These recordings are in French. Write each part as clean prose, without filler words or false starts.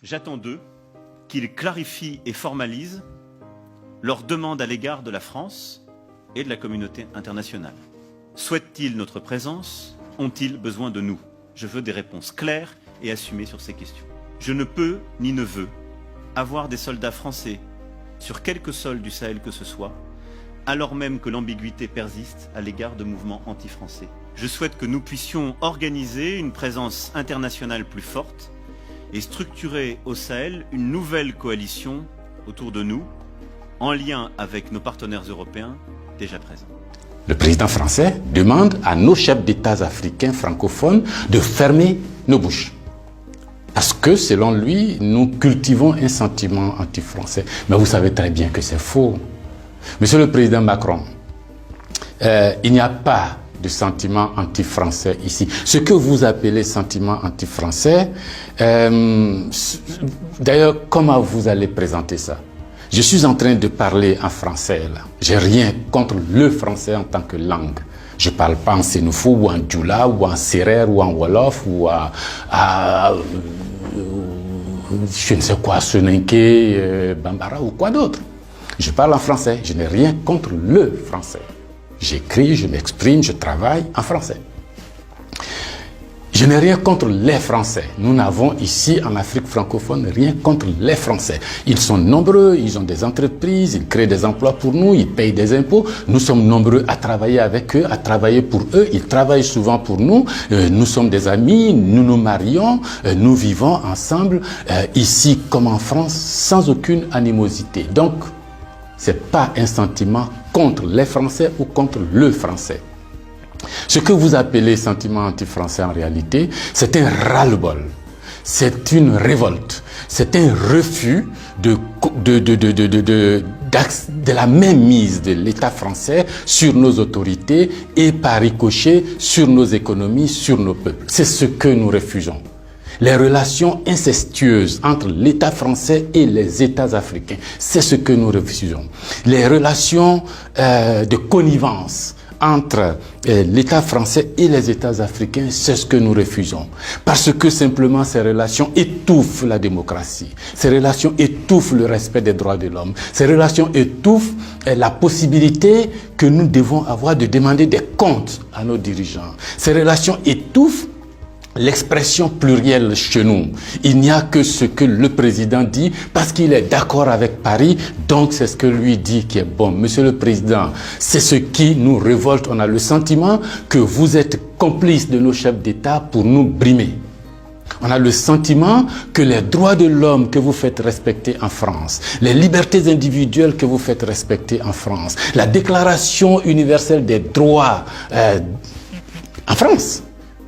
J'attends d'eux qu'ils clarifient et formalisent leurs demandes à l'égard de la France et de la communauté internationale. Souhaitent-ils notre présence? Ont-ils besoin de nous? Je veux des réponses claires et assumées sur ces questions. Je ne peux ni ne veux avoir des soldats français sur quelque sol du Sahel que ce soit, alors même que l'ambiguïté persiste à l'égard de mouvements anti-français. Je souhaite que nous puissions organiser une présence internationale plus forte et structurer au Sahel une nouvelle coalition autour de nous, en lien avec nos partenaires européens déjà présents. Le président français demande à nos chefs d'État africains francophones de fermer nos bouches. Parce que, selon lui, nous cultivons un sentiment anti-français. Mais vous savez très bien que c'est faux. Monsieur le président Macron, il n'y a pas de sentiment anti-français ici. Ce que vous appelez sentiment anti-français, d'ailleurs, comment vous allez présenter ça? Je suis en train de parler en français là. J'ai rien contre le français en tant que langue. Je parle pas en sénoufo ou en djoula ou en serer ou en wolof ou je ne sais quoi, soninké, bambara ou quoi d'autre. Je parle en français. Je n'ai rien contre le français. J'écris, je m'exprime, je travaille en français. Je n'ai rien contre les Français. Nous n'avons ici en Afrique francophone rien contre les Français. Ils sont nombreux, ils ont des entreprises, ils créent des emplois pour nous, ils payent des impôts. Nous sommes nombreux à travailler avec eux, à travailler pour eux. Ils travaillent souvent pour nous. Nous sommes des amis, nous nous marions, nous vivons ensemble ici comme en France sans aucune animosité. Donc, c'est pas un sentiment contre les Français ou contre le Français. Ce que vous appelez sentiment anti-français en réalité, c'est un ras-le-bol, c'est une révolte, c'est un refus de la mainmise de l'État français sur nos autorités et par ricochet sur nos économies, sur nos peuples. C'est ce que nous refusons. Les relations incestueuses entre l'État français et les États africains, c'est ce que nous refusons. Les relations de connivence entre l'État français et les États africains, c'est ce que nous refusons. Parce que simplement ces relations étouffent la démocratie, ces relations étouffent le respect des droits de l'homme, ces relations étouffent la possibilité que nous devons avoir de demander des comptes à nos dirigeants. Ces relations étouffent l'expression plurielle chez nous. Il n'y a que ce que le président dit parce qu'il est d'accord avec Paris, donc c'est ce que lui dit qui est bon. Monsieur le président, c'est ce qui nous révolte. On a le sentiment que vous êtes complice de nos chefs d'État pour nous brimer. On a le sentiment que les droits de l'homme que vous faites respecter en France, les libertés individuelles que vous faites respecter en France, la déclaration universelle des droits en France,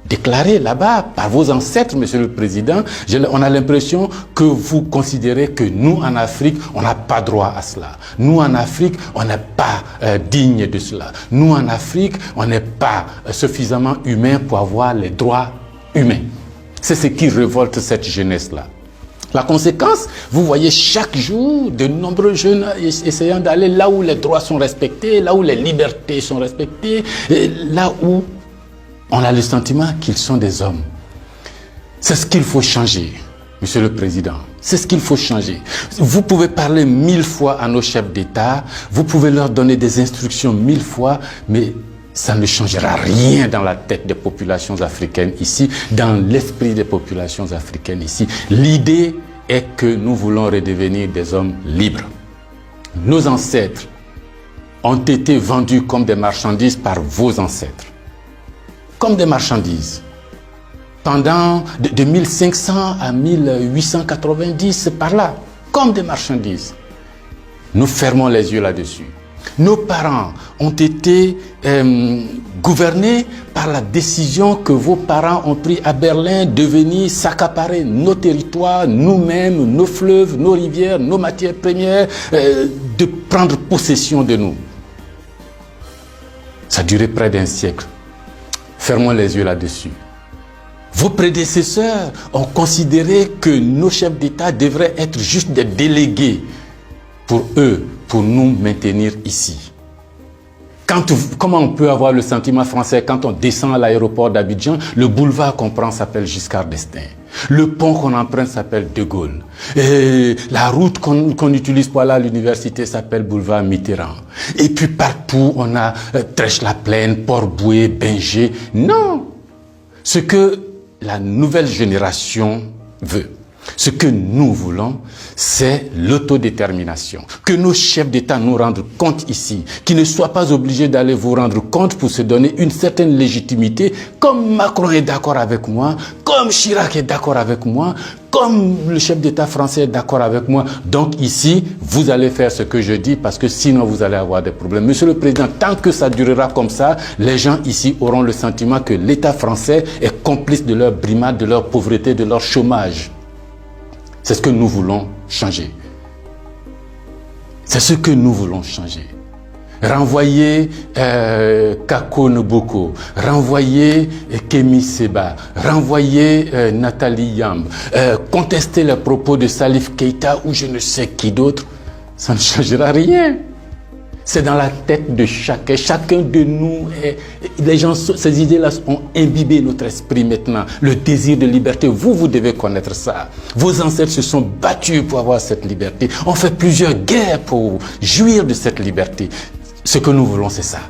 déclaré là-bas par vos ancêtres, Monsieur le Président, on a l'impression que vous considérez que nous, en Afrique, on n'a pas droit à cela. Nous, en Afrique, on n'est pas digne de cela. Nous, en Afrique, on n'est pas suffisamment humain pour avoir les droits humains. C'est ce qui révolte cette jeunesse-là. La conséquence, vous voyez chaque jour de nombreux jeunes essayant d'aller là où les droits sont respectés, là où les libertés sont respectées, là où on a le sentiment qu'ils sont des hommes. C'est ce qu'il faut changer, Monsieur le Président. C'est ce qu'il faut changer. Vous pouvez parler 1000 fois à nos chefs d'État, vous pouvez leur donner des instructions 1000 fois, mais ça ne changera rien dans la tête des populations africaines ici, dans l'esprit des populations africaines ici. L'idée est que nous voulons redevenir des hommes libres. Nos ancêtres ont été vendus comme des marchandises par vos ancêtres. Comme des marchandises. Pendant de 1500 à 1890, c'est par là, comme des marchandises. Nous fermons les yeux là-dessus. Nos parents ont été gouvernés par la décision que vos parents ont prise à Berlin de venir s'accaparer nos territoires, nous-mêmes, nos fleuves, nos rivières, nos matières premières, de prendre possession de nous. Ça a duré près d'un siècle. Fermons les yeux là-dessus. Vos prédécesseurs ont considéré que nos chefs d'État devraient être juste des délégués pour eux, pour nous maintenir ici. Comment on peut avoir le sentiment français quand on descend à l'aéroport d'Abidjan? Le boulevard qu'on prend s'appelle Giscard d'Estaing. Le pont qu'on emprunte s'appelle De Gaulle. Et la route qu'on utilise pour aller à l'université s'appelle boulevard Mitterrand. Et puis partout, on a Trèche-la-Plaine, Port-Bouët, Binger. Non! Ce que la nouvelle génération veut, ce que nous voulons, c'est l'autodétermination. Que nos chefs d'État nous rendent compte ici, qu'ils ne soient pas obligés d'aller vous rendre compte pour se donner une certaine légitimité, comme Macron est d'accord avec moi, comme Chirac est d'accord avec moi, comme le chef d'État français est d'accord avec moi. Donc ici, vous allez faire ce que je dis parce que sinon vous allez avoir des problèmes. Monsieur le Président, tant que ça durera comme ça, les gens ici auront le sentiment que l'État français est complice de leur brimade, de leur pauvreté, de leur chômage. C'est ce que nous voulons changer. C'est ce que nous voulons changer. Renvoyer Kako Noboko, renvoyer Kémy Séba, renvoyer Nathalie Yamb, contester les propos de Salif Keïta ou je ne sais qui d'autre, ça ne changera rien. C'est dans la tête de chacun. Chacun de nous, les gens, ces idées-là ont imbibé notre esprit maintenant. Le désir de liberté, vous devez connaître ça. Vos ancêtres se sont battus pour avoir cette liberté. On fait plusieurs guerres pour jouir de cette liberté. Ce que nous voulons, c'est ça.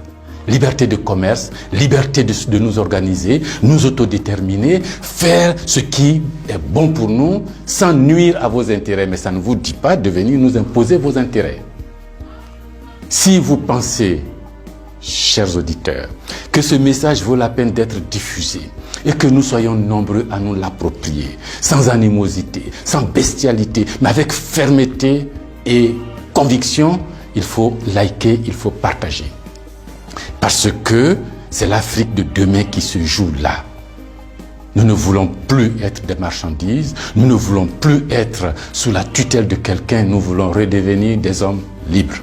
Liberté de commerce, liberté de nous organiser, nous autodéterminer, faire ce qui est bon pour nous sans nuire à vos intérêts. Mais ça ne vous dit pas de venir nous imposer vos intérêts. Si vous pensez, chers auditeurs, que ce message vaut la peine d'être diffusé et que nous soyons nombreux à nous l'approprier, sans animosité, sans bestialité, mais avec fermeté et conviction, il faut liker, il faut partager. Parce que c'est l'Afrique de demain qui se joue là. Nous ne voulons plus être des marchandises, nous ne voulons plus être sous la tutelle de quelqu'un, nous voulons redevenir des hommes libres.